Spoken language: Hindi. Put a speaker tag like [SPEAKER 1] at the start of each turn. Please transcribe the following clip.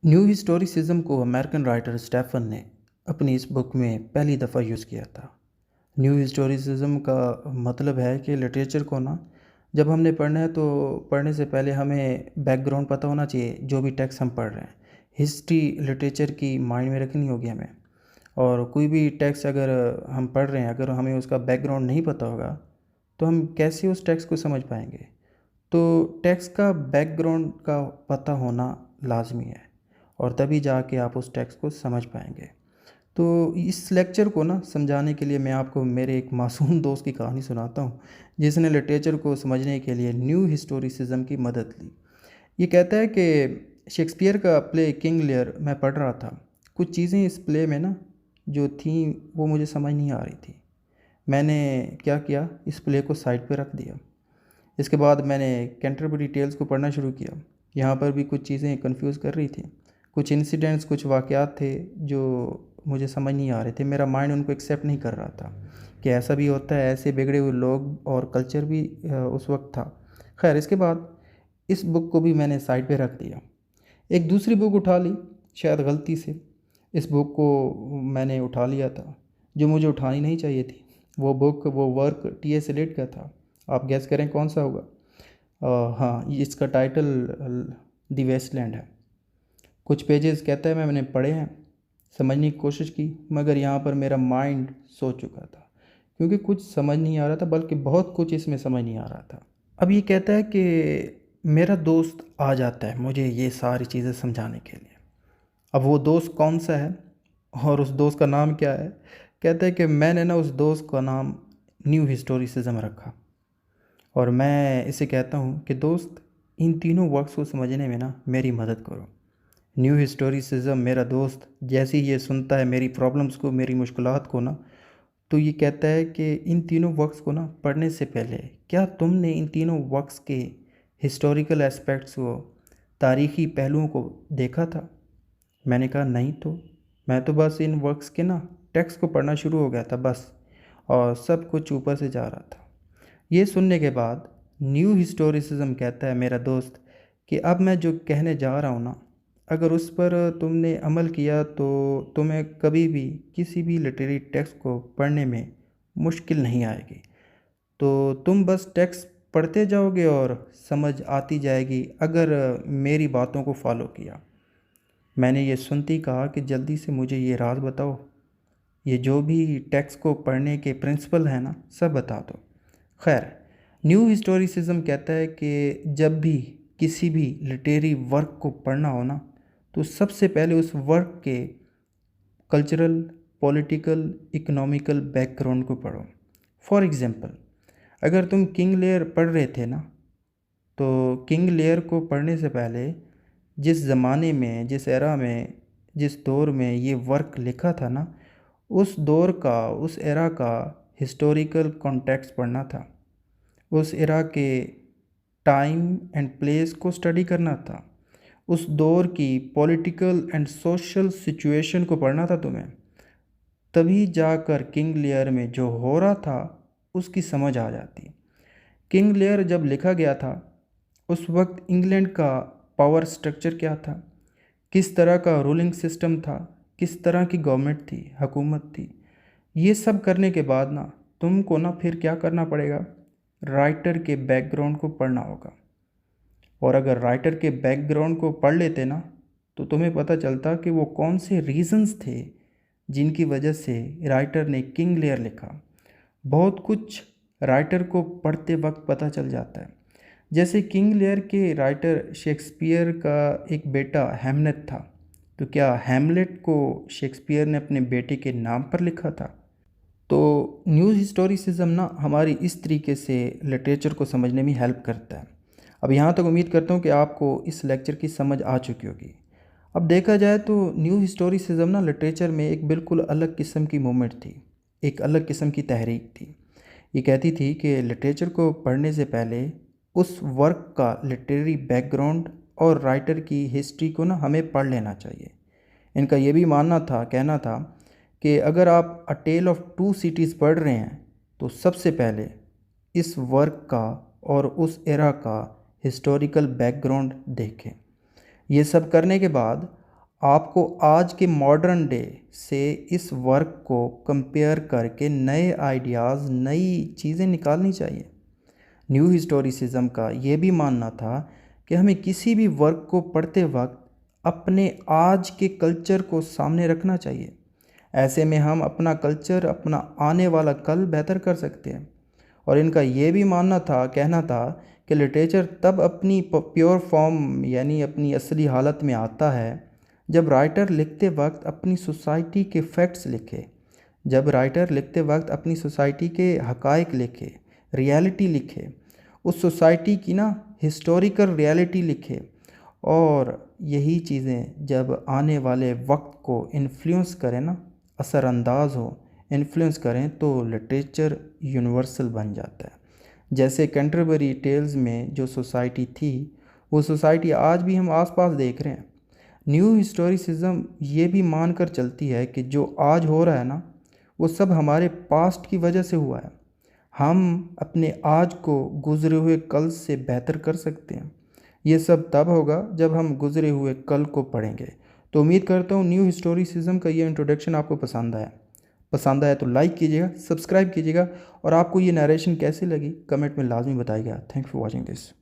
[SPEAKER 1] न्यू हिस्टोरिसिज्म को अमेरिकन राइटर स्टेफन ने अपनी इस बुक में पहली दफ़ा यूज़ किया था। न्यू हिस्टोरिसिज्म का मतलब है कि लिटरेचर को ना जब हमने पढ़ना है तो पढ़ने से पहले हमें बैकग्राउंड पता होना चाहिए, जो भी टेक्स्ट हम पढ़ रहे हैं। हिस्ट्री लिटरेचर की माइंड में रखनी होगी हमें। और कोई भी टेक्स्ट अगर हम पढ़ रहे हैं, अगर हमें उसका बैकग्राउंड नहीं पता होगा तो हम कैसे उस टेक्स्ट को समझ पाएंगे। तो टेक्स्ट का बैकग्राउंड का पता होना लाजमी है और तभी जाके आप उस टेक्स्ट को समझ पाएंगे। तो इस लेक्चर को ना समझाने के लिए मैं आपको मेरे एक मासूम दोस्त की कहानी सुनाता हूँ, जिसने लिटरेचर को समझने के लिए न्यू हिस्टोरिसिज्म की मदद ली। ये कहता है कि शेक्सपियर का प्ले किंग लियर मैं पढ़ रहा था। कुछ चीज़ें इस प्ले में ना जो थी वो मुझे समझ नहीं आ रही थी। मैंने क्या किया, इस प्ले को साइड पे रख दिया। इसके बाद मैंने कैंटरबरी टेल्स को पढ़ना शुरू किया। यहाँ पर भी कुछ चीज़ें कंफ्यूज कर रही थी। कुछ इंसिडेंट्स, कुछ वाक़यात थे जो मुझे समझ नहीं आ रहे थे। मेरा माइंड उनको एक्सेप्ट नहीं कर रहा था कि ऐसा भी होता है, ऐसे बिगड़े हुए लोग और कल्चर भी उस वक्त था। खैर, इसके बाद इस बुक को भी मैंने साइड पे रख दिया। एक दूसरी बुक उठा ली, शायद गलती से इस बुक को मैंने उठा लिया था, जो मुझे उठानी नहीं चाहिए थी। वो बुक, वो वर्क टी.एस. एलियट का था। आप गैस करें कौन सा होगा। हाँ, इसका टाइटल द वेस्टलैंड है। कुछ पेजेस कहता है मैंने पढ़े हैं, समझने की कोशिश की, मगर यहाँ पर मेरा माइंड सो चुका था, क्योंकि कुछ समझ नहीं आ रहा था, बल्कि बहुत कुछ इसमें समझ नहीं आ रहा था। अब ये कहता है कि मेरा दोस्त आ जाता है मुझे ये सारी चीज़ें समझाने के लिए। अब वो दोस्त कौन सा है और उस दोस्त का नाम क्या है। कहता है कि मैंने ना उस दोस्त का नाम न्यू हिस्टोरिसिज्म रखा। और मैं इसे कहता हूँ कि दोस्त, इन तीनों वर्क्स को समझने में ना मेरी मदद करो। न्यू हिस्टोरिसिज्म मेरा दोस्त जैसे ही ये सुनता है मेरी प्रॉब्लम्स को, मेरी मुश्किलात को ना, तो ये कहता है कि इन तीनों वर्क्स को ना पढ़ने से पहले क्या तुमने इन तीनों वर्क्स के हिस्टोरिकल एस्पेक्ट्स को, तारीख़ी पहलुओं को देखा था। मैंने कहा नहीं तो, मैं तो बस इन वर्क्स के ना टेक्स्ट को पढ़ना शुरू हो गया था बस, और सब कुछ ऊपर से जा रहा था। ये सुनने के बाद न्यू हिस्टोरिसिज्म कहता है मेरा दोस्त कि अब मैं जो कहने जा रहा हूँ ना, अगर उस पर तुमने अमल किया तो तुम्हें कभी भी किसी भी लिटरेरी टेक्स्ट को पढ़ने में मुश्किल नहीं आएगी। तो तुम बस टेक्स्ट पढ़ते जाओगे और समझ आती जाएगी अगर मेरी बातों को फॉलो किया। मैंने ये सुनते ही कहा कि जल्दी से मुझे ये राज बताओ, ये जो भी टेक्स्ट को पढ़ने के प्रिंसिपल हैं ना, सब बता दो। खैर, न्यू हिस्टोरिसिज्म कहता है कि जब भी किसी भी लिटरेरी वर्क को पढ़ना हो ना, तो सबसे पहले उस वर्क के कल्चरल, पॉलिटिकल, इकोनॉमिकल बैकग्राउंड को पढ़ो। फॉर एग्ज़ाम्पल, अगर तुम किंग लेयर पढ़ रहे थे ना, तो किंग लेयर को पढ़ने से पहले जिस ज़माने में, जिस एरा में, जिस दौर में ये वर्क लिखा था ना, उस दौर का, उस एरा का हिस्टोरिकल कॉन्टेक्स्ट पढ़ना था। उस एरा के टाइम एंड प्लेस को स्टडी करना था। उस दौर की पॉलिटिकल एंड सोशल सिचुएशन को पढ़ना था तुम्हें। तभी जाकर किंग लेयर में जो हो रहा था उसकी समझ आ जाती। किंग लेयर जब लिखा गया था, उस वक्त इंग्लैंड का पावर स्ट्रक्चर क्या था, किस तरह का रूलिंग सिस्टम था, किस तरह की गवर्नमेंट थी, हुकूमत थी। ये सब करने के बाद ना तुमको ना फिर क्या करना पड़ेगा, राइटर के बैकग्राउंड को पढ़ना होगा। और अगर राइटर के बैकग्राउंड को पढ़ लेते ना, तो तुम्हें पता चलता कि वो कौन से रीजंस थे जिनकी वजह से राइटर ने किंग लेयर लिखा। बहुत कुछ राइटर को पढ़ते वक्त पता चल जाता है। जैसे किंग लेयर के राइटर शेक्सपियर का एक बेटा हैमलेट था, तो क्या हैमलेट को शेक्सपियर ने अपने बेटे के नाम पर लिखा था। तो न्यू हिस्टोरिसिज्म ना हमारी इस तरीके से लिटरेचर को समझने में हेल्प करता है। अब यहाँ तक उम्मीद करता हूँ कि आपको इस लेक्चर की समझ आ चुकी होगी। अब देखा जाए तो न्यू हिस्टोरिसिज्म ना लिटरेचर में एक बिल्कुल अलग किस्म की मूवमेंट थी, एक अलग किस्म की तहरीक थी। ये कहती थी कि लिटरेचर को पढ़ने से पहले उस वर्क का लिटरेरी बैकग्राउंड और राइटर की हिस्ट्री को ना हमें पढ़ लेना चाहिए। इनका ये भी मानना था, कहना था कि अगर आप अ टेल ऑफ टू सिटीज़ पढ़ रहे हैं तो सबसे पहले इस वर्क का और उस एरा का हिस्टोरिकल बैकग्राउंड देखें। ये सब करने के बाद आपको आज के मॉडर्न डे से इस वर्क को कंपेयर करके नए आइडियाज़, नई चीज़ें निकालनी चाहिए। न्यू हिस्टोरिसिज्म का ये भी मानना था कि हमें किसी भी वर्क को पढ़ते वक्त अपने आज के कल्चर को सामने रखना चाहिए। ऐसे में हम अपना कल्चर, अपना आने वाला कल बेहतर कर सकते हैं। और इनका ये भी कहना था कि लिटरेचर तब अपनी प्योर फॉर्म यानी अपनी असली हालत में आता है जब राइटर लिखते वक्त अपनी सोसाइटी के फैक्ट्स लिखे, जब राइटर लिखते वक्त अपनी सोसाइटी के हकायक लिखे, रियलिटी लिखे, उस सोसाइटी की हिस्टोरिकल रियलिटी लिखे। और यही चीज़ें जब आने वाले वक्त को इन्फ्लुएंस करें, असरअंदाज हो, इन्फ्लुएंस करें, तो लिटरेचर यूनिवर्सल बन जाता है। जैसे कैंटरबरी टेल्स में जो सोसाइटी थी, वो सोसाइटी आज भी हम आसपास देख रहे हैं। न्यू हिस्टोरिसिज्म ये भी मानकर चलती है कि जो आज हो रहा है वो सब हमारे पास्ट की वजह से हुआ है। हम अपने आज को गुजरे हुए कल से बेहतर कर सकते हैं। ये सब तब होगा जब हम गुजरे हुए कल को पढ़ेंगे। तो उम्मीद करता हूँ न्यू हिस्टोरिसिज्म का ये इंट्रोडक्शन आपको पसंद आया तो लाइक कीजिएगा, सब्सक्राइब कीजिएगा, और आपको ये नरेशन कैसी लगी कमेंट में लाजमी बताइएगा। Thanks for watching this.